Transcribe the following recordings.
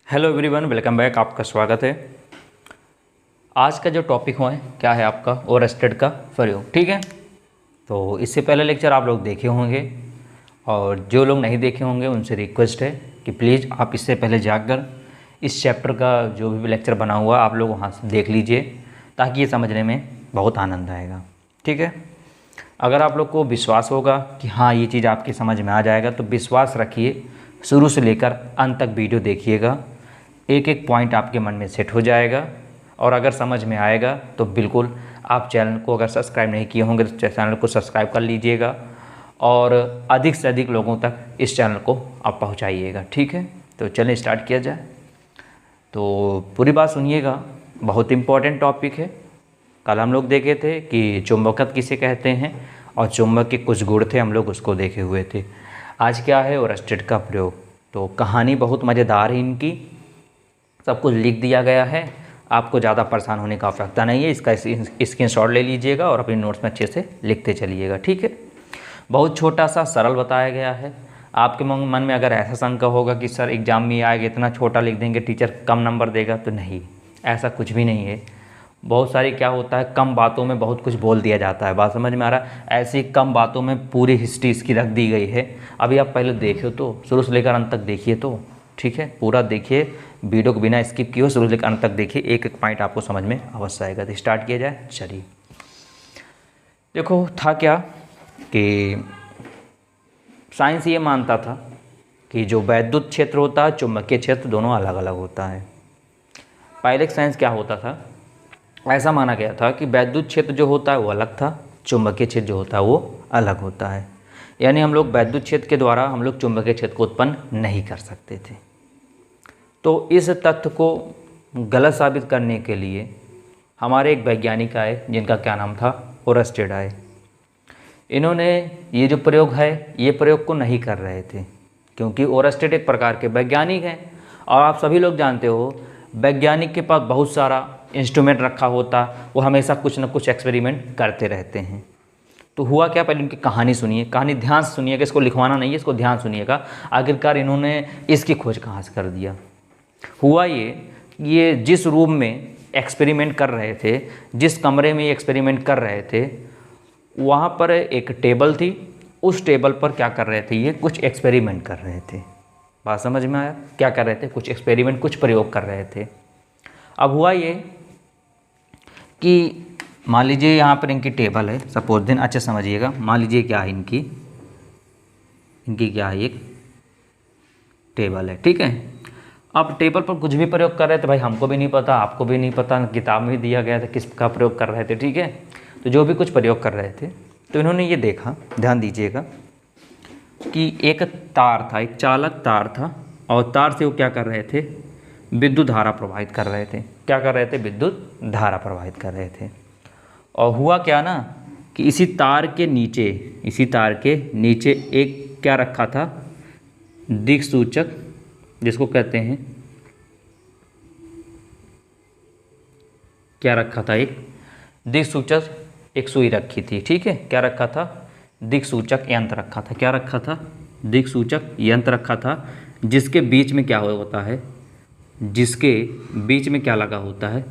Hello everyone, welcome back. आपका स्वागत है। आज का जो टॉपिक है क्या है आपका ओरेस्टेड का प्रयोग। ठीक है, तो इससे पहले लेक्चर आप लोग देखे होंगे और जो लोग नहीं देखे होंगे उनसे रिक्वेस्ट है कि प्लीज़ आप इससे पहले जाकर इस चैप्टर का जो भी लेक्चर बना हुआ आप लोग वहाँ से देख लीजिए, ताकि ये समझने में बहुत आनंद आएगा। ठीक है, अगर आप लोग को विश्वास होगा कि हाँ ये चीज़ आपकी समझ में आ जाएगा तो विश्वास रखिए, शुरू से लेकर अंत तक वीडियो देखिएगा, एक एक पॉइंट आपके मन में सेट हो जाएगा। और अगर समझ में आएगा तो बिल्कुल आप चैनल को अगर सब्सक्राइब नहीं किए होंगे तो चैनल को सब्सक्राइब कर लीजिएगा और अधिक से अधिक लोगों तक इस चैनल को आप पहुंचाइएगा। ठीक है, तो चलिए स्टार्ट किया जाए। तो पूरी बात सुनिएगा, बहुत इम्पॉर्टेंट टॉपिक है। कल हम लोग देखे थे कि चुंबकत्व किसे कहते हैं और चुंबक के कुछ गुण थे, हम लोग उसको देखे हुए थे। आज क्या है, ओरेस्टेड का प्रयोग। तो कहानी बहुत मज़ेदार है इनकी, सब कुछ लिख दिया गया है, आपको ज़्यादा परेशान होने का आवश्यकता नहीं है। इसका स्क्रीनशॉट ले लीजिएगा और अपने नोट्स में अच्छे से लिखते चलिएगा। ठीक है, बहुत छोटा सा सरल बताया गया है। आपके मन में अगर ऐसा शंका होगा कि सर एग्जाम में आएगा इतना छोटा लिख देंगे टीचर कम नंबर देगा, तो नहीं, ऐसा कुछ भी नहीं है। बहुत सारी क्या होता है, कम बातों में बहुत कुछ बोल दिया जाता है। बात समझ में आ रहा है? ऐसी कम बातों में पूरी हिस्ट्री इसकी रख दी गई है। अभी आप पहले देखिए, तो शुरू से लेकर अंत तक देखिए। तो ठीक है, पूरा देखिए, वीडियो को बिना स्किप किए शुरू से लेकर अंत तक देखिए, एक एक पॉइंट आपको समझ में अवश्य आएगा। तो स्टार्ट किया जाए। चलिए देखो, था क्या कि साइंस ये मानता था कि जो वैद्युत क्षेत्र होता है, चुंबकीय क्षेत्र, दोनों अलग अलग होता है। पहले साइंस क्या होता था, ऐसा माना गया था कि वैद्युत क्षेत्र जो होता है वो अलग था, चुंबकीय क्षेत्र जो होता है वो अलग होता है। यानी हम लोग वैद्युत क्षेत्र के द्वारा हम लोग चुंबकीय क्षेत्र को उत्पन्न नहीं कर सकते थे। तो इस तथ्य को गलत साबित करने के लिए हमारे एक वैज्ञानिक आए जिनका क्या नाम था, ओरेस्टेड आए। इन्होंने ये जो प्रयोग है ये प्रयोग को नहीं कर रहे थे, क्योंकि ओरेस्टेड एक प्रकार के वैज्ञानिक हैं और आप सभी लोग जानते हो वैज्ञानिक के पास बहुत सारा इंस्ट्रूमेंट रखा होता, वो हमेशा कुछ ना कुछ एक्सपेरिमेंट करते रहते हैं। तो हुआ क्या, पहले उनकी कहानी सुनिए, कहानी ध्यान से सुनिएगा, इसको लिखवाना नहीं है, इसको ध्यान सुनिएगा। आखिरकार इन्होंने इसकी खोज कहाँ से कर दिया। हुआ ये जिस रूम में एक्सपेरिमेंट कर रहे थे, जिस कमरे में ये एक्सपेरिमेंट कर रहे थे, वहाँ पर एक टेबल थी। उस टेबल पर क्या कर रहे थे, ये कुछ एक्सपेरिमेंट कर रहे थे। बात समझ में आया? क्या कर रहे थे, कुछ एक्सपेरिमेंट, कुछ प्रयोग कर रहे थे। अब हुआ ये कि मान लीजिए यहाँ पर इनकी टेबल है, सपोज दिन, अच्छे समझिएगा। मान लीजिए क्या है इनकी क्या है, एक टेबल है। ठीक है, अब टेबल पर कुछ भी प्रयोग कर रहे थे, भाई हमको भी नहीं पता, आपको भी नहीं पता, किताब में भी दिया गया था किसका प्रयोग कर रहे थे। ठीक है, तो जो भी कुछ प्रयोग कर रहे थे, तो इन्होंने ये देखा, ध्यान दीजिएगा, कि एक तार था, एक चालक तार था, और तार से वो क्या कर रहे थे, विद्युत धारा प्रवाहित कर रहे थे। क्या कर रहे थे, विद्युत धारा प्रवाहित कर रहे थे। और हुआ क्या ना कि इसी तार के नीचे एक क्या रखा था, दिक्सूचक, जिसको कहते हैं, क्या रखा था, एक दिक्सूचक, एक सुई रखी थी। ठीक है, क्या रखा था, दिक्सूचक यंत्र रखा था। क्या रखा था, दिक्सूचक यंत्र रखा था, जिसके बीच में क्या होता है, जिसके बीच में क्या लगा होता है,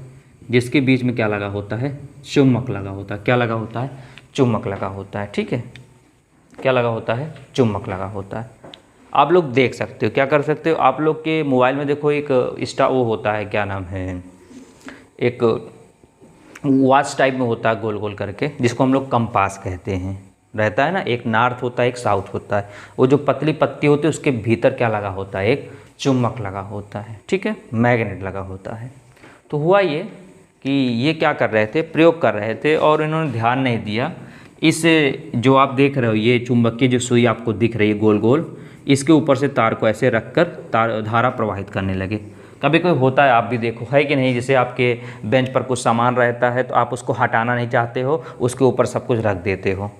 जिसके बीच में क्या लगा होता है, चुम्बक लगा होता है। क्या लगा होता है, चुम्बक लगा होता है। ठीक है, क्या लगा होता है, चुम्बक लगा होता है। आप लोग देख सकते हो, क्या कर सकते हो, आप लोग के मोबाइल में देखो एक वो होता है, क्या नाम है, एक वॉच टाइप में होता है गोल गोल करके, जिसको हम लोग कंपास कहते हैं, रहता है ना, एक नॉर्थ होता है, एक साउथ होता है। वो जो पतली पत्ती होती है उसके भीतर क्या लगा होता है, एक चुम्बक लगा होता है। ठीक है, मैग्नेट लगा होता है। तो हुआ ये कि ये क्या कर रहे थे, प्रयोग कर रहे थे, और इन्होंने ध्यान नहीं दिया। इस जो आप देख रहे हो, ये चुंबकीय जो सुई आपको दिख रही है गोल गोल, इसके ऊपर से तार को ऐसे रखकर तार धारा प्रवाहित करने लगे। कभी कोई होता है, आप भी देखो, है कि नहीं, जैसे आपके बेंच पर कुछ सामान रहता है तो आप उसको हटाना नहीं चाहते हो, उसके ऊपर सब कुछ रख देते हो।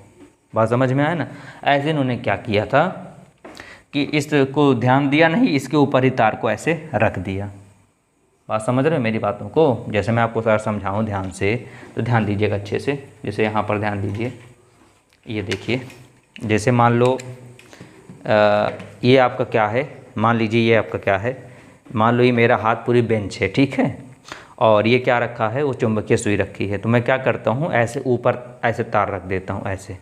बात समझ में आया ना? ऐसे इन्होंने क्या किया था कि इसको ध्यान दिया नहीं, इसके ऊपर ही तार को ऐसे रख दिया। बात समझ रहे हो मेरी बातों को? जैसे मैं आपको सर समझाऊं ध्यान से, तो ध्यान दीजिएगा अच्छे से। जैसे यहाँ पर ध्यान दीजिए, ये देखिए, जैसे मान लो ये आपका क्या है, मान लीजिए ये आपका क्या है, मान लो ये मेरा हाथ पूरी बेंच है, ठीक है, और ये क्या रखा है, वो चुंबकीय सुई रखी है। तो मैं क्या करता हूँ, ऐसे ऊपर ऐसे तार रख देता हूँ, ऐसे,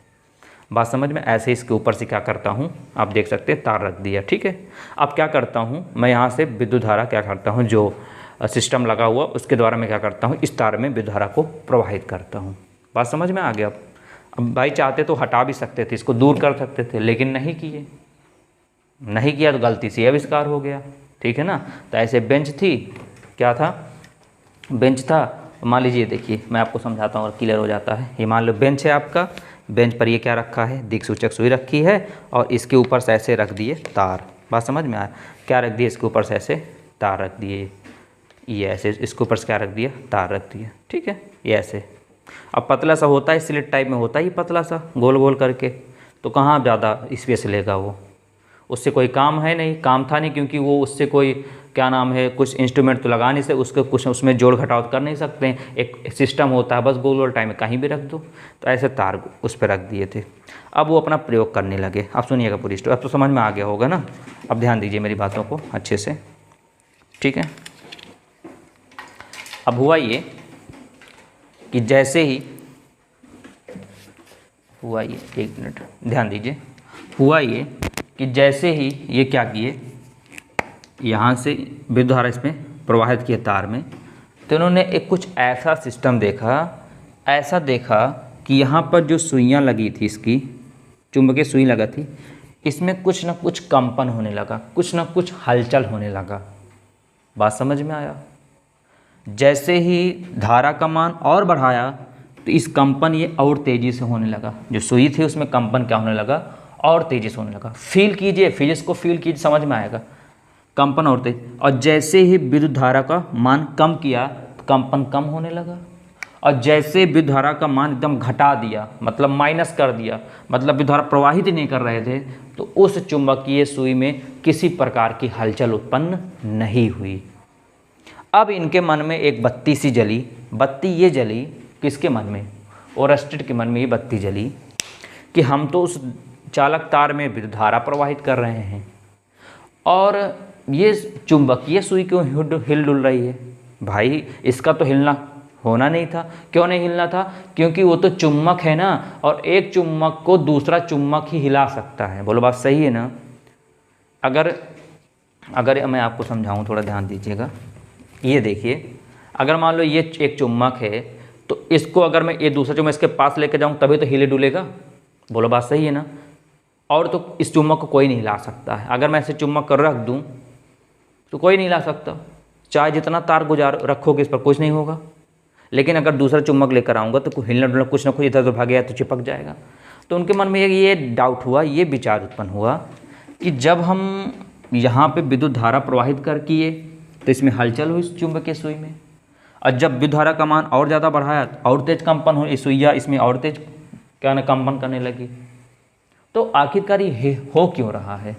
बात समझ में, ऐसे इसके ऊपर से क्या करता हूँ, आप देख सकते हैं तार रख दिया, ठीक है। अब क्या करता हूँ मैं, यहाँ से विद्युत धारा क्या करता हूँ, जो सिस्टम लगा हुआ उसके द्वारा मैं क्या करता हूँ, इस तार में विद्युत धारा को प्रवाहित करता हूँ। बात समझ में आ गया। अब भाई चाहते तो हटा भी सकते थे, इसको दूर कर सकते थे, लेकिन नहीं किया तो गलती से आविष्कार हो गया, ठीक है ना। तो ऐसे बेंच थी, क्या था, बेंच था, मान लीजिए, देखिए मैं आपको समझाता हूँ और क्लियर हो जाता है। ये मान लो बेंच है आपका, बेंच पर ये क्या रखा है, दिक्सूचक सुई रखी है, और इसके ऊपर से ऐसे रख दिए तार। बात समझ में आया, क्या रख दिए, इसके ऊपर से ऐसे तार रख दिए, ये ऐसे, इसके ऊपर से क्या रख दिया, तार रख दिया, ठीक है, ये ऐसे। अब पतला सा होता है, स्लिट टाइप में होता है ये पतला सा, गोल गोल करके, तो कहाँ ज़्यादा स्पेस लेगा वो, उससे कोई काम है नहीं, काम था नहीं, क्योंकि वो उससे कोई क्या नाम है, कुछ इंस्ट्रूमेंट तो लगा नहीं सकते, उसके कुछ उसमें जोड़ घटाव कर नहीं सकते हैं, एक सिस्टम होता है, बस गोल गोल टाइम में कहीं भी रख दो। तो ऐसे तार उस पर रख दिए थे। अब वो अपना प्रयोग करने लगे। अब सुनिएगा पूरी स्टोरी, अब तो समझ में आ गया होगा ना। अब ध्यान दीजिए मेरी बातों को अच्छे से, ठीक है। अब हुआ ये कि जैसे ही हुआ ये, एक मिनट ध्यान दीजिए, हुआ ये कि जैसे ही ये क्या किए, यहाँ से विद्युत धारा इसमें प्रवाहित किए तार में, तो इन्होंने एक कुछ ऐसा सिस्टम देखा, ऐसा देखा कि यहाँ पर जो सुइयाँ लगी थी, इसकी चुंबकीय सुई लगा थी, इसमें कुछ ना कुछ कंपन होने लगा, कुछ ना कुछ हलचल होने लगा। बात समझ में आया। जैसे ही धारा का मान और बढ़ाया तो इस कंपन ये और तेज़ी से होने लगा, जो सुई थी उसमें कंपन क्या होने लगा, और तेज़ी से होने लगा। फील कीजिए, फिजिक्स को फील कीजिए, समझ में आएगा। कंपन और तेज, और जैसे ही विद्युत धारा का मान कम किया तो कंपन कम होने लगा, और जैसे विद्युत धारा का मान एकदम घटा दिया, मतलब माइनस कर दिया, मतलब विद्युत धारा प्रवाहित ही नहीं कर रहे थे, तो उस चुंबकीय सुई में किसी प्रकार की हलचल उत्पन्न नहीं हुई। अब इनके मन में एक बत्ती सी जली। बत्ती ये जली किसके मन में, ओरस्टेड के मन में ये बत्ती जली कि हम तो उस चालक तार में विद्युत धारा प्रवाहित कर रहे हैं, और ये चुंबकीय सुई क्यों हिल डुल रही है। भाई इसका तो हिलना होना नहीं था। क्यों नहीं हिलना था, क्योंकि वो तो चुम्बक है ना, और एक चुम्बक को दूसरा चुम्बक ही हिला सकता है। बोलो बात सही है ना। अगर मैं आपको समझाऊं, थोड़ा ध्यान दीजिएगा। ये देखिए, अगर मान लो ये एक चुम्बक है, तो इसको अगर मैं ये दूसरा चुम्बक इसके पास लेके जाऊं तभी तो हिले डुलेगा। बोलो बात सही है ना। और तो इस चुम्बक को कोई नहीं हिला सकता है। अगर मैं ऐसे चुम्बक कर रख दूं तो कोई नहीं हिला सकता, चाहे जितना तार गुजार रखोगे इस पर कुछ नहीं होगा। लेकिन अगर दूसरा चुम्बक लेकर आऊँगा तो हिलना डुलना कुछ ना कुछ इधर उधर भागेगा तो चिपक जाएगा। तो उनके मन में ये डाउट हुआ, ये विचार उत्पन्न हुआ कि जब हम यहाँ पे विद्युत धारा प्रवाहित कर किए तो इसमें हलचल हुई इस चुंबकीय सुई में, और जब विद्युत धारा का मान और ज़्यादा बढ़ाया और तेज कंपन हो, सुइया इसमें और तेज क्या ना कंपन करने लगी। तो आखिरकार ये हो क्यों रहा है,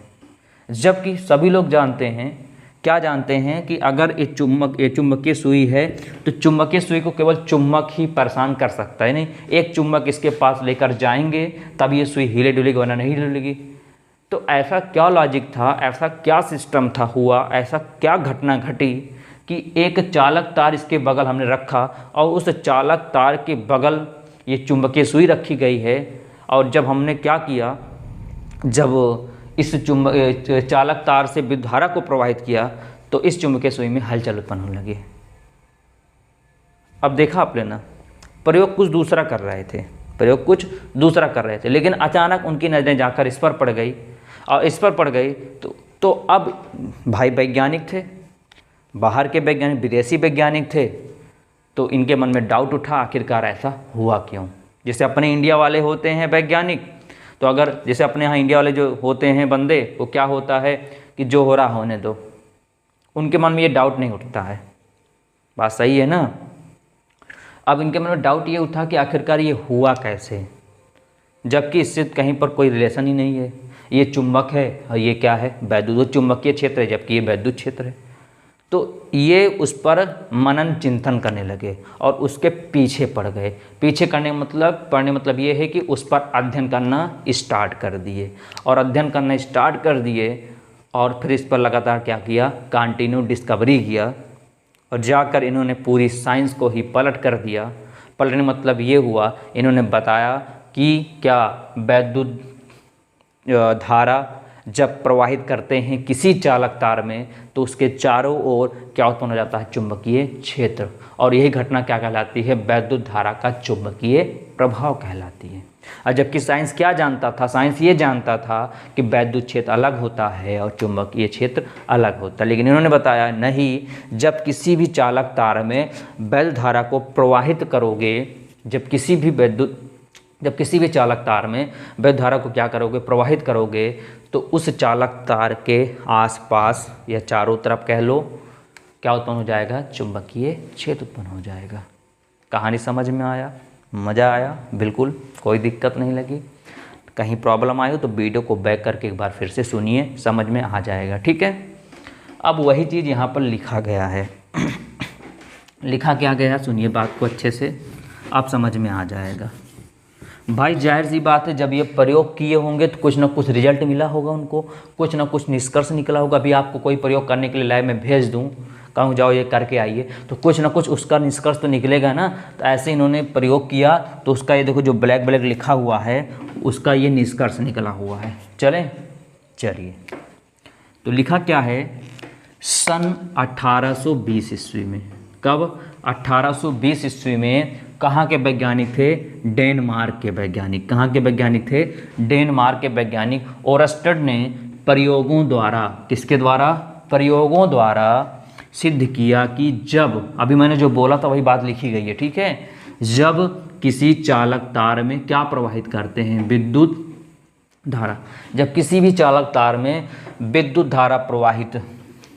जबकि सभी लोग जानते हैं, क्या जानते हैं कि अगर ये चुंबकीय सुई है तो चुंबकीय सुई को केवल चुंबक ही परेशान कर सकता है। नहीं, एक चुंबक इसके पास लेकर जाएंगे तब ये सुई हिले डुलेगी, वरना नहीं डुलेगी। तो ऐसा क्या लॉजिक था, ऐसा क्या सिस्टम था, हुआ ऐसा क्या घटना घटी कि एक चालक तार इसके बगल हमने रखा, और उस चालक तार के बगल ये चुंबकीय सुई रखी गई है, और जब हमने क्या किया, जब इस चालक तार से विद्युत धारा को प्रवाहित किया तो इस चुंबकीय सुई में हलचल उत्पन्न होने लगी। अब देखा आपने ना, प्रयोग कुछ दूसरा कर रहे थे, लेकिन अचानक उनकी नज़रें जाकर इस पर पड़ गई, और इस पर पड़ गई तो अब भाई वैज्ञानिक थे, बाहर के वैज्ञानिक, विदेशी वैज्ञानिक थे, तो इनके मन में डाउट उठा, आखिरकार ऐसा हुआ क्यों। जैसे अपने इंडिया वाले होते हैं वैज्ञानिक, तो अगर जैसे अपने यहाँ इंडिया वाले जो होते हैं बंदे, वो क्या होता है कि जो हो रहा होने दो, उनके मन में ये डाउट नहीं उठता है। बात सही है ना। अब इनके मन में डाउट ये उठा कि आखिरकार ये हुआ कैसे, जबकि इससे कहीं पर कोई रिलेशन ही नहीं है। ये चुंबक है और ये क्या है, वैद्युत चुंबकीय क्षेत्र है, जबकि ये वैद्युत क्षेत्र है। तो ये उस पर मनन चिंतन करने लगे और उसके पीछे पड़ गए। पीछे पढ़ने मतलब ये है कि उस पर अध्ययन करना स्टार्ट कर दिए, और अध्ययन करना स्टार्ट कर दिए, और फिर इस पर लगातार क्या किया, कंटिन्यू डिस्कवरी किया और जाकर इन्होंने पूरी साइंस को ही पलट कर दिया। पलटने मतलब ये हुआ, इन्होंने बताया कि क्या वैद्युत धारा जब प्रवाहित करते हैं किसी चालक तार में तो उसके चारों ओर क्या उत्पन्न हो जाता है, चुंबकीय क्षेत्र। और यही घटना क्या कहलाती है, वैद्युत धारा का चुंबकीय प्रभाव कहलाती है। और जबकि साइंस क्या जानता था, साइंस ये जानता था कि वैद्युत क्षेत्र अलग होता है और चुंबकीय क्षेत्र अलग होता है, लेकिन इन्होंने बताया नहीं, जब किसी भी चालक तार में वैद्युत धारा को प्रवाहित करोगे, जब किसी भी चालक तार में वैद्युत धारा को क्या करोगे, प्रवाहित करोगे, तो उस चालक तार के आसपास या चारों तरफ कह लो क्या उत्पन्न हो जाएगा, चुंबकीय क्षेत्र उत्पन्न हो जाएगा। कहानी समझ में आया, मज़ा आया, बिल्कुल कोई दिक्कत नहीं लगी। कहीं प्रॉब्लम आई हो तो वीडियो को बैक करके एक बार फिर से सुनिए, समझ में आ जाएगा। ठीक है, अब वही चीज़ यहाँ पर लिखा गया है। लिखा क्या गया, सुनिए बात को अच्छे से, आप समझ में आ जाएगा। भाई जाहिर सी बात है, जब ये प्रयोग किए होंगे तो कुछ ना कुछ रिजल्ट मिला होगा उनको, कुछ ना कुछ निष्कर्ष निकला होगा। अभी आपको कोई प्रयोग करने के लिए लैब में भेज दूँ, कहूँ जाओ ये करके आइए, तो कुछ ना कुछ उसका निष्कर्ष तो निकलेगा ना। तो ऐसे इन्होंने प्रयोग किया तो उसका ये देखो जो ब्लैक ब्लैक लिखा हुआ है उसका ये निष्कर्ष निकला हुआ है। चलिए तो लिखा क्या है, सन 1820 ईस्वी में, कब, 1820 ईस्वी में कहाँ के वैज्ञानिक थे, डेनमार्क के वैज्ञानिक। कहाँ के वैज्ञानिक थे, डेनमार्क के वैज्ञानिक ओरस्टेड ने प्रयोगों द्वारा, किसके द्वारा, प्रयोगों द्वारा सिद्ध किया कि जब, अभी मैंने जो बोला था वही बात लिखी गई है, ठीक है, जब किसी चालक तार में क्या प्रवाहित करते हैं, विद्युत धारा। जब किसी भी चालक तार में विद्युत धारा प्रवाहित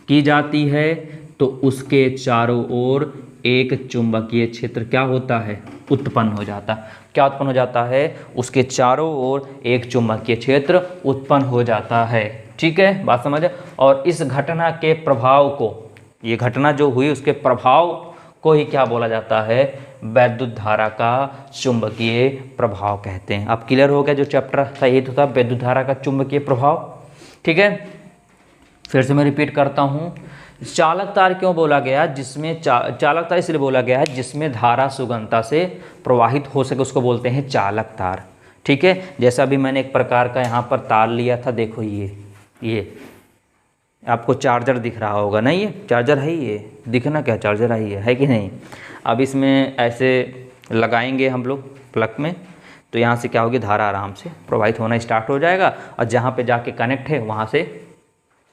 की जाती है तो उसके चारों ओर एक चुंबकीय क्षेत्र क्या होता है, उत्पन्न हो जाता है। क्या उत्पन्न हो जाता है, उसके चारों ओर एक चुंबकीय क्षेत्र उत्पन्न हो जाता है। ठीक है, बात समझे। और इस घटना के प्रभाव को, ये घटना जो हुई उसके प्रभाव को ही क्या बोला जाता है, वैद्युत धारा का चुंबकीय प्रभाव कहते हैं। अब क्लियर हो गया, जो चैप्टर था यही तो था, वैद्युत धारा का चुंबकीय प्रभाव। ठीक है, फिर से मैं रिपीट करता हूँ, चालक तार क्यों बोला गया, जिसमें चालक तार इसलिए बोला गया है जिसमें धारा सुगमता से प्रवाहित हो सके, उसको बोलते हैं चालक तार। ठीक है, जैसा अभी मैंने एक प्रकार का यहाँ पर तार लिया था, देखो ये आपको चार्जर दिख रहा होगा ना, ये चार्जर है, ये दिखना क्या चार्जर है कि नहीं। अब इसमें ऐसे लगाएंगे हम लोग प्लग में, तो यहाँ से क्या होगी, धारा आराम से प्रवाहित होना स्टार्ट हो जाएगा और जहाँ पे जाके कनेक्ट है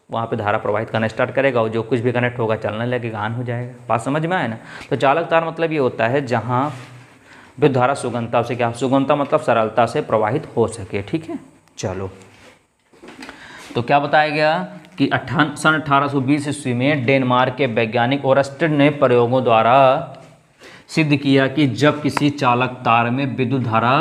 वहाँ पे धारा प्रवाहित करना स्टार्ट करेगा और जो कुछ भी कनेक्ट होगा चलने लगेगा, ऑन हो जाएगा। बात समझ में आए ना। तो चालक तार मतलब ये होता है जहाँ विद्युत धारा सुगमता से, क्या सुगमता मतलब सरलता से प्रवाहित हो सके। ठीक है, चलो तो क्या बताया गया कि सन 1820 ईस्वी में डेनमार्क के वैज्ञानिक ओरस्टेड ने प्रयोगों द्वारा सिद्ध किया कि जब किसी चालक तार में विद्युत धारा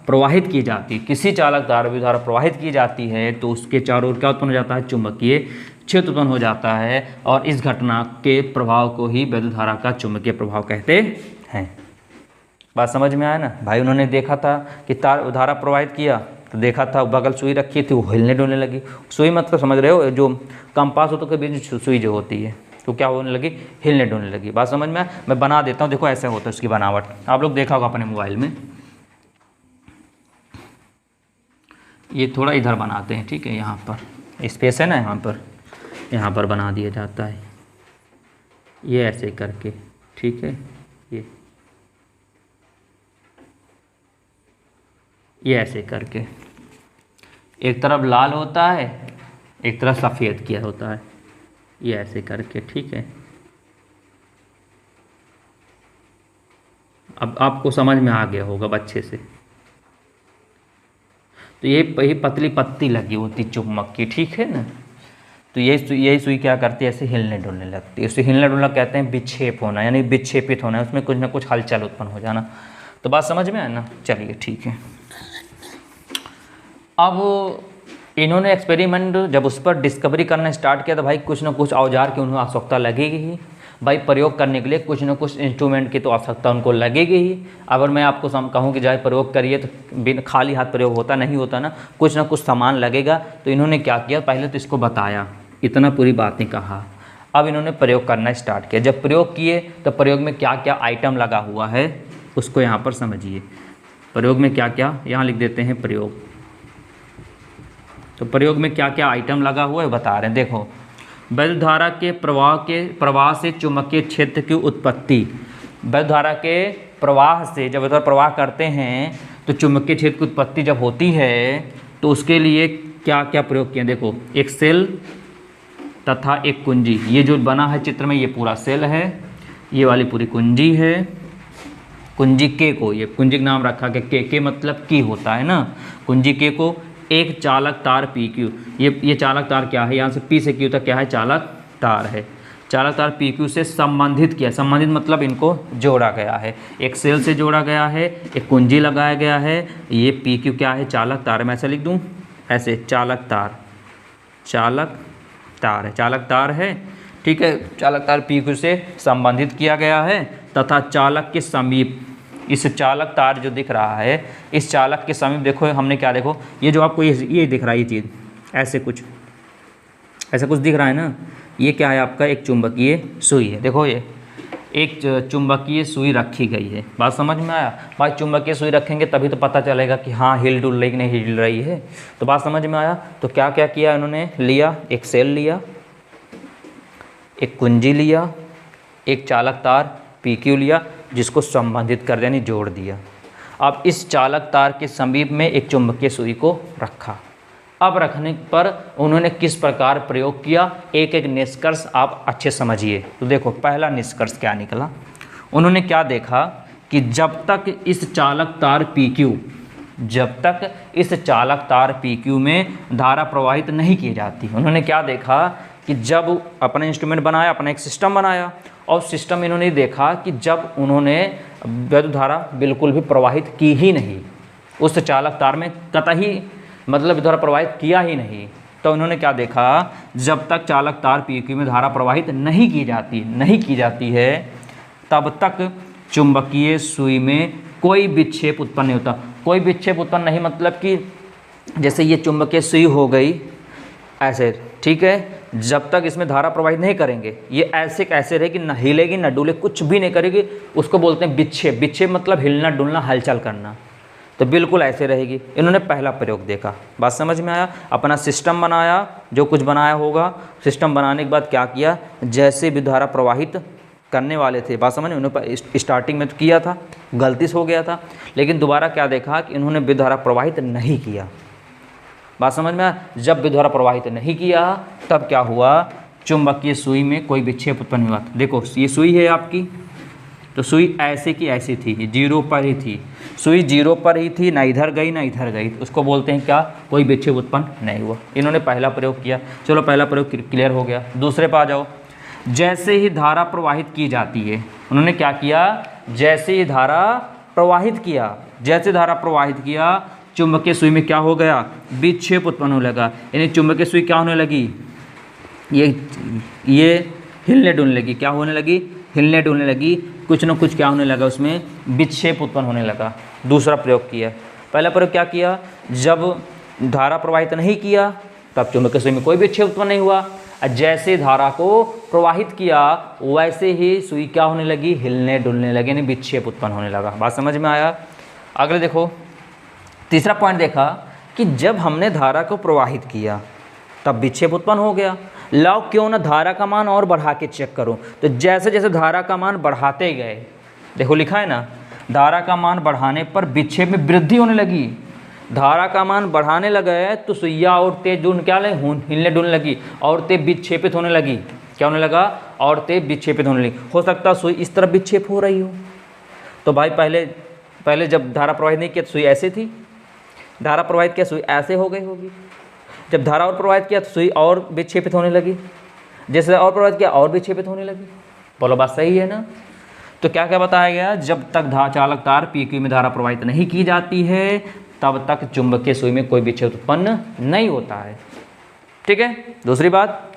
प्रवाहित की जाती, किसी चालक तार विद्युत धारा प्रवाहित की जाती है तो उसके चारों ओर क्या उत्पन्न हो जाता है, चुंबकीय क्षेत्र उत्पन्न हो जाता है। और इस घटना के प्रभाव को ही वैद्युत धारा का चुंबकीय प्रभाव कहते हैं। बात समझ में आया ना भाई। उन्होंने देखा था कि तार धारा प्रवाहित किया तो देखा था बगल सुई रखी थी, वो हिलने डुलने लगी। सुई मतलब समझ रहे हो, जो कंपास होता के बीच सुई जो होती है तो क्या होने लगी, हिलने डुलने लगी। बात समझ में आया। मैं बना देता हूँ, देखो ऐसे होता है उसकी बनावट, आप लोग देखा होगा अपने मोबाइल में। ये थोड़ा इधर बनाते हैं, ठीक है, यहाँ पर स्पेस है ना, यहाँ पर बना दिया जाता है ये ऐसे करके। ठीक है, ये ऐसे करके, एक तरफ लाल होता है एक तरफ सफ़ेद किया होता है, ये ऐसे करके। ठीक है, अब आपको समझ में आ गया होगा अच्छे से। तो ये पतली पत्ती लगी होती चुम्बक की, ठीक है ना। तो यही सुई क्या करती है, ऐसे हिलने डुलने लगती है। उसे हिलने डुलना कहते हैं विक्षेप होना, यानी विक्षेपित होना, उसमें कुछ ना कुछ हलचल उत्पन्न हो जाना। तो बात समझ में है ना। चलिए ठीक है, अब इन्होंने एक्सपेरिमेंट जब उस पर डिस्कवरी करना स्टार्ट किया तो भाई कुछ ना कुछ औजार की उन्हें आवश्यकता लगेगी ही। भाई प्रयोग करने के लिए कुछ ना कुछ इंस्ट्रूमेंट की तो आवश्यकता उनको लगेगी ही। अगर मैं आपको कहूँ कि जाए प्रयोग करिए तो बिन खाली हाथ प्रयोग नहीं होता ना, कुछ ना कुछ सामान लगेगा। तो इन्होंने क्या किया, पहले तो इसको बताया इतना पूरी बातें कहा। अब इन्होंने प्रयोग करना स्टार्ट किया। जब प्रयोग किए तो प्रयोग में क्या क्या आइटम लगा हुआ है उसको यहाँ पर समझिए। प्रयोग में क्या क्या, यहाँ लिख देते हैं प्रयोग। तो प्रयोग में क्या क्या आइटम लगा हुआ है बता रहे हैं। देखो, वैद्युत धारा के प्रवाह से चुंबकीय क्षेत्र की उत्पत्ति। वैद्युत धारा के प्रवाह से, जब विद्युत प्रवाह करते हैं तो चुंबकीय क्षेत्र की उत्पत्ति जब होती है तो उसके लिए क्या क्या प्रयोग किए। देखो, एक सेल तथा एक कुंजी। ये जो बना है चित्र में ये पूरा सेल है, ये वाली पूरी कुंजी है। कुंजी के को, ये कुंजी का नाम रखा गया, के मतलब की होता है ना। कुंजी के को एक चालक तार पी क्यू, ये चालक तार क्या है, यहाँ से पी से क्यू तक क्या है, चालक तार है। चालक तार पी क्यू से संबंधित किया, संबंधित मतलब इनको जोड़ा गया है। एक सेल से जोड़ा गया है, एक कुंजी लगाया गया है। ये पी क्यू क्या है, चालक तार। मैं ऐसे लिख दूँ, ऐसे चालक तार, चालक तार है, चालक तार है, ठीक है। चालक तार पी क्यू से संबंधित किया गया है तथा चालक के समीप, इस चालक तार जो दिख रहा है, इस चालक के समीप देखो हमने क्या, देखो ये जो आपको ये दिख रहा है, ये चीज़ ऐसे कुछ, ऐसा कुछ दिख रहा है ना, ये क्या है आपका, एक चुंबकीय सुई है। देखो ये एक चुंबकीय सुई रखी गई है। बात समझ में आया भाई? चुंबकीय सुई रखेंगे तभी तो पता चलेगा कि हाँ हिल डुल रही कि नहीं हिल रही है। तो बात समझ में आया? तो क्या क्या किया इन्होंने, लिया एक सेल लिया, एक कुंजी लिया, एक चालक तार PQ लिया, जिसको संबंधित कर दिया, यानी जोड़ दिया। अब इस चालक तार के समीप में एक चुंबकीय सुई को रखा। अब रखने पर उन्होंने किस प्रकार प्रयोग किया, एक एक निष्कर्ष आप अच्छे समझिए। तो देखो, पहला निष्कर्ष क्या निकला, उन्होंने क्या देखा कि जब तक इस चालक तार PQ, जब तक इस चालक तार PQ में धारा प्रवाहित नहीं की जाती, उन्होंने क्या देखा कि जब अपना इंस्ट्रूमेंट बनाया, अपना एक सिस्टम बनाया, और सिस्टम इन्होंने देखा कि जब उन्होंने वैद्युत धारा बिल्कुल भी प्रवाहित की ही नहीं उस चालक तार में, कतई मतलब धारा प्रवाहित किया ही नहीं, तो उन्होंने क्या देखा, जब तक चालक तार PQ में धारा प्रवाहित नहीं की जाती है तब तक चुंबकीय सुई में कोई विक्षेप उत्पन्न नहीं होता। कोई विक्षेप उत्पन्न नहीं मतलब कि जैसे ये चुंबकीय सुई हो गई ऐसे, ठीक है, जब तक इसमें धारा प्रवाहित नहीं करेंगे ये ऐसे कैसे रहेगी, न हिलेगी न डुले, कुछ भी नहीं करेगी, उसको बोलते हैं विक्षेप। विक्षेप मतलब हिलना डुलना, हलचल करना, तो बिल्कुल ऐसे रहेगी। इन्होंने पहला प्रयोग देखा, बात समझ में आया? अपना सिस्टम बनाया, जो कुछ बनाया होगा, सिस्टम बनाने के बाद क्या किया, जैसे भी धारा प्रवाहित करने वाले थे, बात समझ में, उन्होंने स्टार्टिंग में तो किया था, गलती से हो गया था, लेकिन दोबारा क्या देखा कि इन्होंने विद्युत धारा प्रवाहित नहीं किया। बात समझ में आया? जब विद्युत धारा प्रवाहित नहीं किया तब क्या हुआ, चुंबकीय सुई में कोई विक्षेप उत्पन्न हुआ। देखो ये सुई है आपकी, तो सुई ऐसे की ऐसी थी, जीरो पर ही थी, सुई जीरो पर ही थी, ना इधर गई ना इधर गई, उसको बोलते हैं क्या, कोई विक्षेप उत्पन्न नहीं हुआ। इन्होंने पहला प्रयोग किया, चलो पहला प्रयोग क्लियर हो गया। दूसरे पर आ जाओ। जैसे ही धारा प्रवाहित की जाती है, उन्होंने क्या किया, जैसे ही धारा प्रवाहित किया, जैसे धारा प्रवाहित किया, चुंबकीय सुई में क्या हो गया, विक्षेप उत्पन्न होने लगा, यानी चुंबकीय सुई क्या होने लगी, ये हिलने डुलने लगी। क्या होने लगी, हिलने डुलने लगी, कुछ न कुछ क्या होने लगा, उसमें विक्षेप उत्पन्न होने लगा। दूसरा प्रयोग किया। पहला प्रयोग क्या किया, जब धारा प्रवाहित नहीं किया तब चुंबकीय सुई में कोई विक्षेप उत्पन्न नहीं हुआ, जैसे धारा को प्रवाहित किया वैसे ही सुई क्या होने लगी, हिलने डुलने लगी, यानी विक्षेप उत्पन्न होने लगा। बात समझ में आया? अगले देखो, तीसरा पॉइंट देखा कि जब हमने धारा को प्रवाहित किया तब विक्षेप उत्पन्न हो गया। लाओ क्यों ना धारा का मान और बढ़ा के चेक करो। तो जैसे जैसे धारा का मान बढ़ाते गए, देखो लिखा है ना, धारा का मान बढ़ाने पर विक्षेप में वृद्धि होने लगी। धारा का मान बढ़ाने लगे तो सुइया और तेज जो क्या हिलने डुलने लगी, और तेज विक्षेपित होने लगी। क्या होने लगा, और तेज विक्षेपित होने लगी। हो सकता है सुई इस तरफ विक्षेप हो रही हो, तो भाई पहले जब धारा प्रवाहित नहीं किया तो सुई ऐसे थी, धारा प्रवाहित किया सुई ऐसे हो गई होगी। जब धारा और प्रवाहित किया तो सुई और विक्षेपित होने लगी, जैसे और प्रवाहित किया और विक्षेपित होने लगी। बोलो बात सही है ना? तो क्या क्या बताया गया, जब तक चालक तार PQ में धारा प्रवाहित नहीं की जाती है तब तक चुंबकीय सुई में कोई विक्षेप उत्पन्न नहीं होता है। ठीक है। दूसरी बात,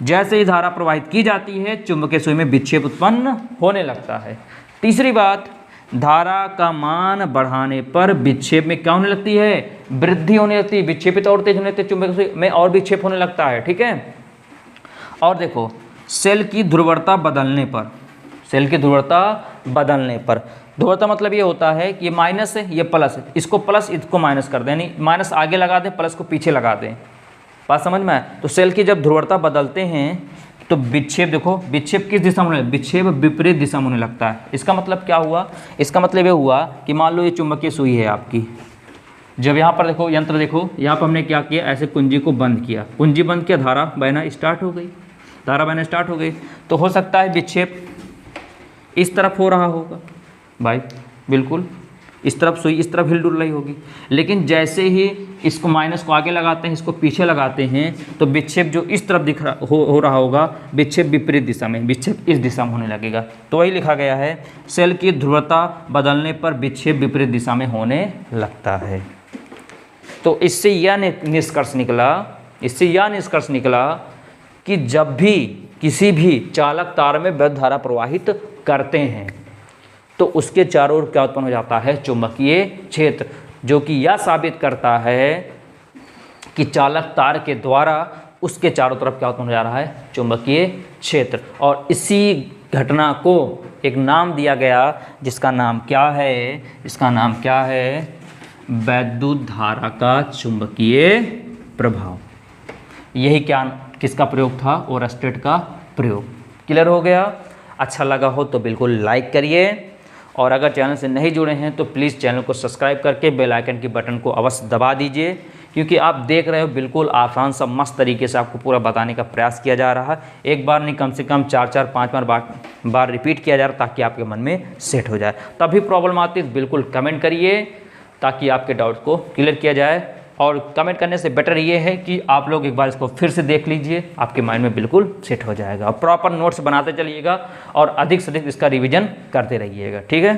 जैसे ही धारा प्रवाहित की जाती है चुंबकीय सुई में विक्षेप उत्पन्न होने लगता है। तीसरी बात, धारा का मान बढ़ाने पर विक्षेप में क्या होने लगती है, वृद्धि होने लगती है। विक्षेपित और तेज होने लगती है, चुंबकीय सुई में और विक्षेप होने लगता है। ठीक है। और देखो सेल की ध्रुवता बदलने पर, सेल की ध्रुवता बदलने पर, ध्रुवता मतलब ये होता है कि माइनस है ये प्लस है, इसको प्लस इसको माइनस कर दें, यानी माइनस आगे लगा दें प्लस को पीछे लगा दें। बात समझ में आए? तो सेल की जब ध्रुवता बदलते हैं तो विक्षेप, देखो विक्षेप किस दिशा में होने, विक्षेप विपरीत दिशा में होने लगता है। इसका मतलब क्या हुआ? इसका मतलब ये हुआ कि मान लो ये चुंबकीय सुई है आपकी, जब यहाँ पर देखो यंत्र देखो, यहाँ पर हमने क्या किया, ऐसे कुंजी को बंद किया, कुंजी बंद किया, धारा बहना स्टार्ट हो गई, धारा बहना स्टार्ट हो गई। तो हो सकता है विक्षेप इस तरफ हो रहा होगा भाई, बिल्कुल इस तरफ सुई इस तरफ हिलडुल रही होगी, लेकिन जैसे ही इसको माइनस को आगे लगाते हैं, इसको पीछे लगाते हैं, तो विक्षेप जो इस तरफ दिख रहा हो रहा होगा, विक्षेप विपरीत दिशा में, विक्षेप इस दिशा में होने लगेगा। तो वही लिखा गया है, सेल की ध्रुवता बदलने पर विक्षेप विपरीत दिशा में होने लगता है। तो इससे यह निष्कर्ष निकला कि जब भी किसी भी चालक तार में विद्युत धारा प्रवाहित करते हैं तो उसके चारों ओर क्या उत्पन्न हो जाता है, चुंबकीय क्षेत्र, जो कि यह साबित करता है कि चालक तार के द्वारा उसके चारों तरफ क्या उत्पन्न हो जा रहा है, चुंबकीय क्षेत्र। और इसी घटना को एक नाम दिया गया जिसका नाम क्या है, इसका नाम क्या है, वैद्युत धारा का चुंबकीय प्रभाव। यही क्या किसका प्रयोग था, ओरस्टेड का प्रयोग। क्लियर हो गया? अच्छा लगा हो तो बिल्कुल लाइक करिए, और अगर चैनल से नहीं जुड़े हैं तो प्लीज़ चैनल को सब्सक्राइब करके बेल आइकन की बटन को अवश्य दबा दीजिए, क्योंकि आप देख रहे हो बिल्कुल आसान सा मस्त तरीके से आपको पूरा बताने का प्रयास किया जा रहा है। एक बार नहीं, कम से कम 4-5 बार रिपीट किया जा रहा है, ताकि आपके मन में सेट हो जाए। तभी प्रॉब्लम आती है बिल्कुल कमेंट करिए, ताकि आपके डाउट्स को क्लियर किया जाए। और कमेंट करने से बेटर ये है कि आप लोग एक बार इसको फिर से देख लीजिए, आपके माइंड में बिल्कुल सेट हो जाएगा। और प्रॉपर नोट्स बनाते चलिएगा और अधिक से अधिक इसका रिवीजन करते रहिएगा, ठीक है।